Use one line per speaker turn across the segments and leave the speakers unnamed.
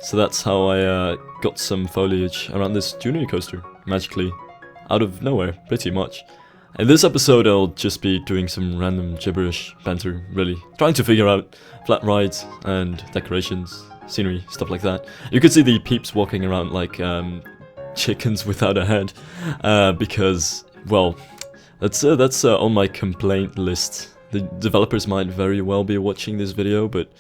So that's how I got some foliage around this junior coaster, magically, out of nowhere, pretty much. In this episode I'll just be doing some random gibberish banter, really, trying to figure out flat rides and decorations, scenery, stuff like that. You could see the peeps walking around like chickens without a head, because, well, that's on my complaint list. The developers might very well be watching this video, but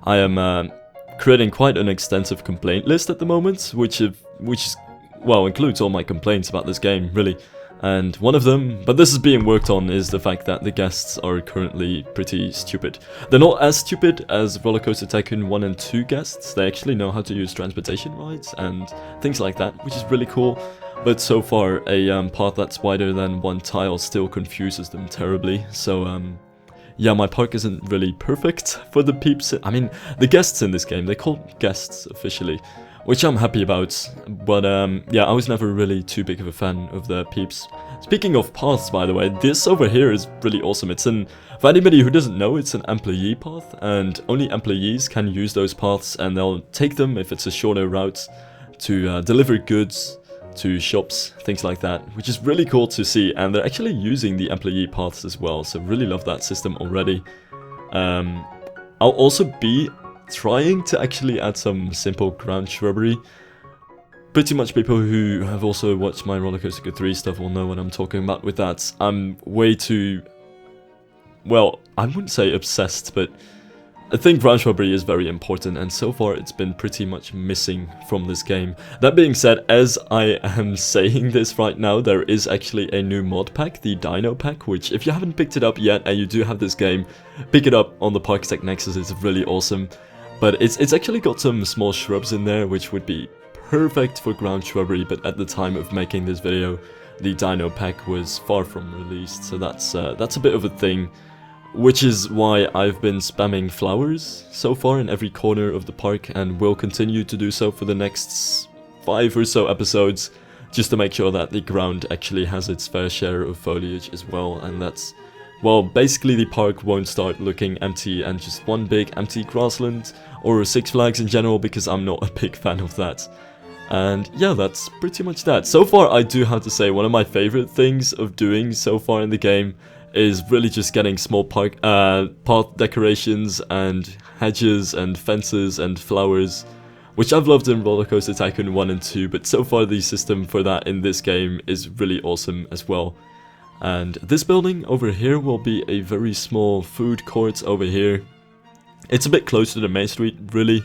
I am creating quite an extensive complaint list at the moment, which includes all my complaints about this game, really. And one of them, but this is being worked on, is the fact that the guests are currently pretty stupid. They're not as stupid as Roller Coaster Tycoon 1 and 2 guests. They actually know how to use transportation rides and things like that, which is really cool. But so far, a path that's wider than one tile still confuses them terribly. So, yeah, my park isn't really perfect for the peeps. I mean, the guests in this game, they're called guests officially, which I'm happy about, but yeah, I was never really too big of a fan of the peeps. Speaking of paths, by the way, this over here is really awesome. For anybody who doesn't know, it's an employee path, and only employees can use those paths, and they'll take them if it's a shorter route to deliver goods to shops, things like that, which is really cool to see. And they're actually using the employee paths as well, so really love that system already. I'll also be trying to actually add some simple ground shrubbery. Pretty much people who have also watched my Roller Coaster 3 stuff will know what I'm talking about with that. I'm way too, well, I wouldn't say obsessed, but I think ground shrubbery is very important, and so far it's been pretty much missing from this game. That being said, as I am saying this right now, there is actually a new mod pack, the Dino pack, which if you haven't picked it up yet and you do have this game, pick it up on the Parkitect Nexus. It's really awesome. But it's actually got some small shrubs in there, which would be perfect for ground shrubbery, but at the time of making this video, the Dino pack was far from released, so that's a bit of a thing. Which is why I've been spamming flowers so far in every corner of the park, and will continue to do so for the next 5 or so episodes, just to make sure that the ground actually has its fair share of foliage as well. And that's, well, basically the park won't start looking empty and just one big empty grassland, or Six Flags in general, because I'm not a big fan of that. And yeah, that's pretty much that. So far, I do have to say, one of my favorite things of doing so far in the game is really just getting small path decorations and hedges and fences and flowers, which I've loved in Roller Coaster Tycoon 1 and 2, but so far the system for that in this game is really awesome as well. And this building over here will be a very small food court over here. It's a bit close to the main street, really,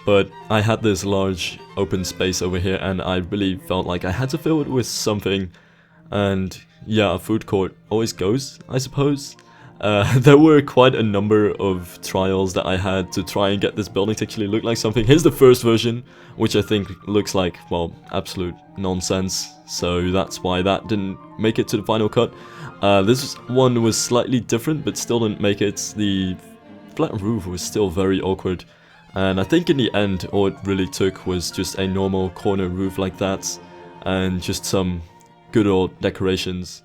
but I had this large open space over here, and I really felt like I had to fill it with something. And yeah, a food court always goes, I suppose. There were quite a number of trials that I had to try and get this building to actually look like something. Here's the first version, which I think looks like, well, absolute nonsense. So that's why that didn't make it to the final cut. This one was slightly different, but still didn't make it. The flat roof was still very awkward. And I think in the end, all it really took was just a normal corner roof like that, and just some good old decorations.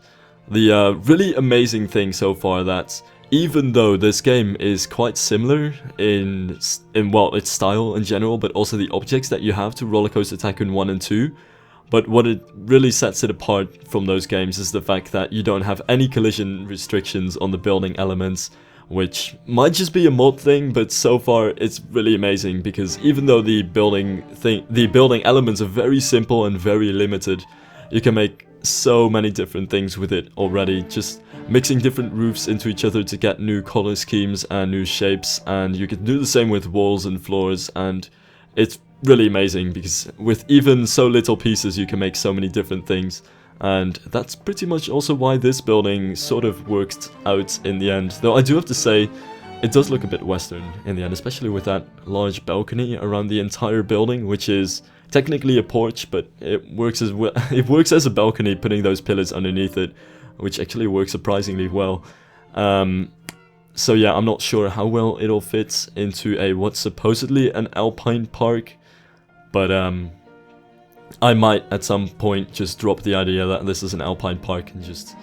The really amazing thing so far, that even though this game is quite similar in well, its style in general, but also the objects that you have to Roller Coaster Tycoon 1 and 2, but what it really sets it apart from those games is the fact that you don't have any collision restrictions on the building elements, which might just be a mod thing, but so far it's really amazing, because even though the building elements are very simple and very limited, you can make so many different things with it already, just mixing different roofs into each other to get new color schemes and new shapes, and you can do the same with walls and floors, and it's really amazing because with even so little pieces you can make so many different things. And that's pretty much also why this building sort of worked out in the end, though I do have to say it does look a bit western in the end, especially with that large balcony around the entire building, which is technically a porch, but it works as well. It works as a balcony, putting those pillars underneath it, which actually works surprisingly well. So yeah, I'm not sure how well it'll fit into a what's supposedly an alpine park, but I might at some point just drop the idea that this is an alpine park and just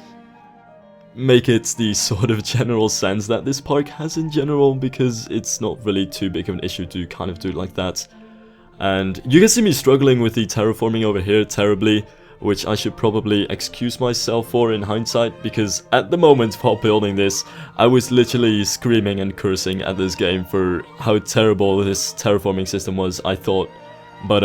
make it the sort of general sense that this park has in general, because it's not really too big of an issue to kind of do it like that. And you can see me struggling with the terraforming over here terribly, which I should probably excuse myself for in hindsight, because at the moment while building this, I was literally screaming and cursing at this game for how terrible this terraforming system was, I thought. But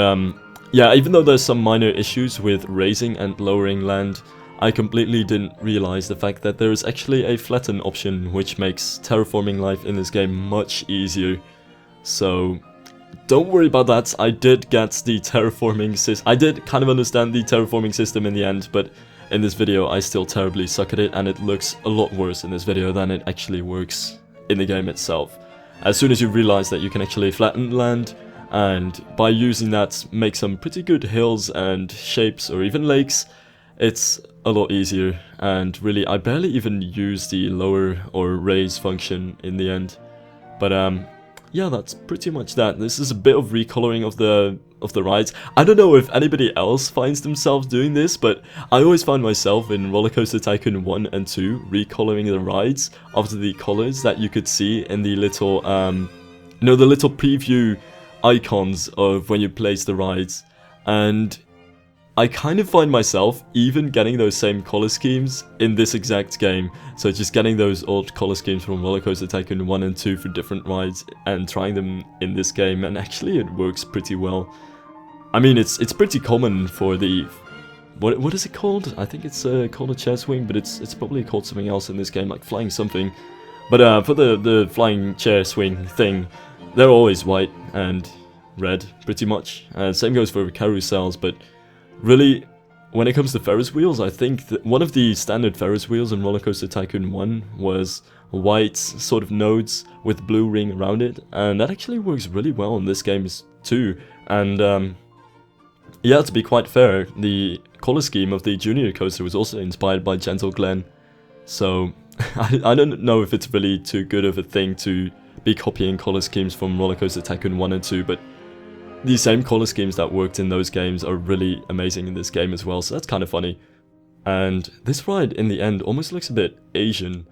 yeah, even though there's some minor issues with raising and lowering land, I completely didn't realize the fact that there is actually a flatten option, which makes terraforming life in this game much easier. So don't worry about that. I did get the terraforming system. I did kind of understand the terraforming system in the end, but in this video I still terribly suck at it, and it looks a lot worse in this video than it actually works in the game itself. As soon as you realize that you can actually flatten land, and by using that make some pretty good hills and shapes or even lakes, it's a lot easier. And really, I barely even use the lower or raise function in the end. But yeah, that's pretty much that. This is a bit of recoloring of the rides. I don't know if anybody else finds themselves doing this, but I always find myself in Roller Coaster Tycoon 1 and 2 recoloring the rides after the colors that you could see in the little you know, the little preview icons of when you place the rides. And I kind of find myself even getting those same color schemes in this exact game. So just getting those old color schemes from Roller Coaster Tycoon 1 and 2 for different rides and trying them in this game, and actually it works pretty well. I mean, it's pretty common for the... What is it called? I think it's called a chair swing, but it's probably called something else in this game, like flying something. But for the flying chair swing thing, they're always white and red, pretty much. Same goes for carousels, but really, when it comes to Ferris wheels, I think that one of the standard Ferris wheels in Roller Coaster Tycoon 1 was white sort of nodes with blue ring around it, and that actually works really well in this game too. And yeah, to be quite fair, the color scheme of the Junior coaster was also inspired by Gentle Glen, so I don't know if it's really too good of a thing to be copying color schemes from Roller Coaster Tycoon 1 and 2, but the same color schemes that worked in those games are really amazing in this game as well, so that's kind of funny. And this ride in the end almost looks a bit Asian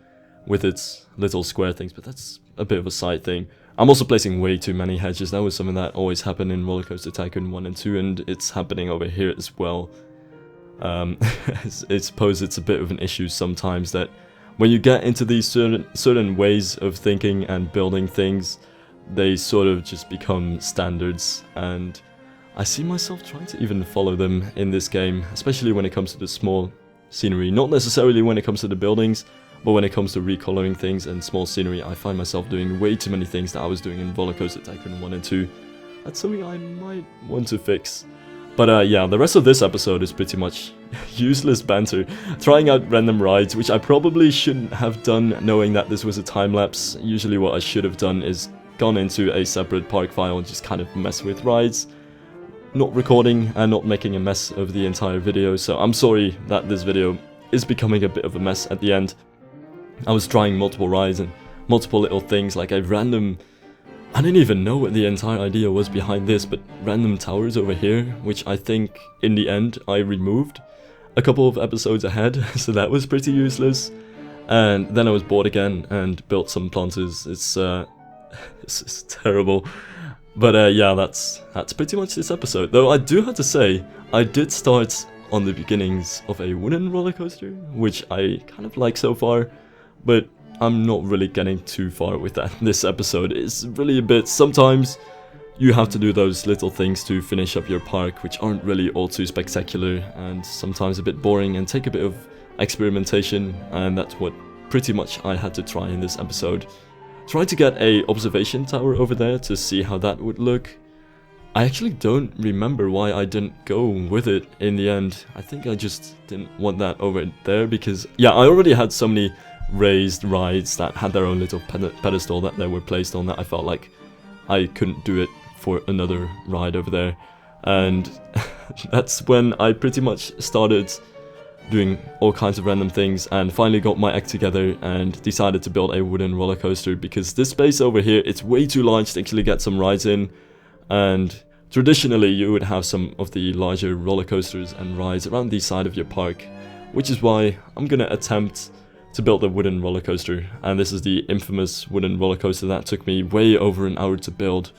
with its little square things, but that's a bit of a side thing. I'm also placing way too many hedges. That was something that always happened in Roller Coaster Tycoon 1 and 2, and it's happening over here as well. I suppose it's a bit of an issue sometimes that when you get into these certain ways of thinking and building things, they sort of just become standards, and I see myself trying to even follow them in this game, especially when it comes to the small scenery. Not necessarily when it comes to the buildings, but when it comes to recoloring things and small scenery, I find myself doing way too many things that I was doing in Roller Coaster Tycoon 1 and 2. That's something I might want to fix. But yeah, the rest of this episode is pretty much useless banter, trying out random rides, which I probably shouldn't have done knowing that this was a time-lapse. Usually what I should have done is gone into a separate park file and just kind of mess with rides, not recording and not making a mess of the entire video. So I'm sorry that this video is becoming a bit of a mess at the end. I was trying multiple rides and multiple little things, like a random... I didn't even know what the entire idea was behind this, but random towers over here, which I think in the end I removed a couple of episodes ahead, so that was pretty useless. And then I was bored again and built some planters. It's terrible. But yeah, that's pretty much this episode. Though I do have to say, I did start on the beginnings of a wooden roller coaster, which I kind of like so far, but I'm not really getting too far with that. This episode is really a bit... Sometimes you have to do those little things to finish up your park, which aren't really all too spectacular, and sometimes a bit boring and take a bit of experimentation, and that's what pretty much I had to try in this episode. Tried to get a observation tower over there to see how that would look. I actually don't remember why I didn't go with it in the end. I think I just didn't want that over there because, yeah, I already had so many raised rides that had their own little pedestal that they were placed on that I felt like I couldn't do it for another ride over there. And that's when I pretty much started doing all kinds of random things and finally got my act together and decided to build a wooden roller coaster, because this space over here, it's way too large to actually get some rides in, and traditionally you would have some of the larger roller coasters and rides around the side of your park, which is why I'm gonna attempt to build a wooden roller coaster. And this is the infamous wooden roller coaster that took me way over an hour to build.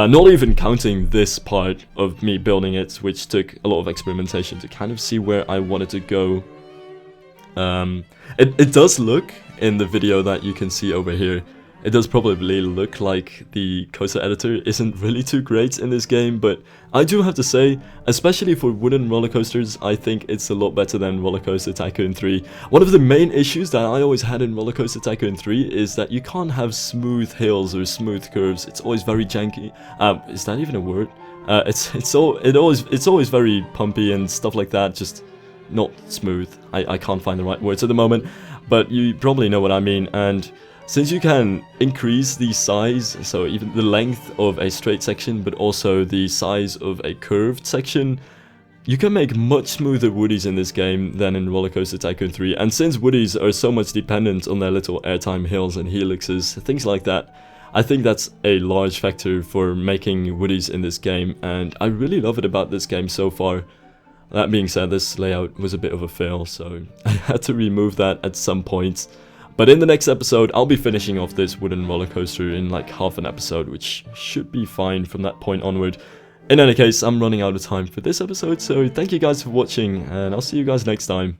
Not even counting this part of me building it, which took a lot of experimentation to kind of see where I wanted to go. It does look, in the video that you can see over here, it does probably look like the coaster editor isn't really too great in this game, but I do have to say, especially for wooden roller coasters, I think it's a lot better than Roller Coaster Tycoon 3. One of the main issues that I always had in Roller Coaster Tycoon 3 is that you can't have smooth hills or smooth curves. It's always very janky. Is that even a word? It's always very pumpy and stuff like that, just not smooth. I can't find the right words at the moment, but you probably know what I mean. And since you can increase the size, so even the length of a straight section, but also the size of a curved section, you can make much smoother woodies in this game than in Roller Coaster Tycoon 3. And since woodies are so much dependent on their little airtime hills and helixes, things like that, I think that's a large factor for making woodies in this game, and I really love it about this game so far. That being said, this layout was a bit of a fail, so I had to remove that at some point. But in the next episode, I'll be finishing off this wooden roller coaster in like half an episode, which should be fine from that point onward. In any case, I'm running out of time for this episode, so thank you guys for watching, and I'll see you guys next time.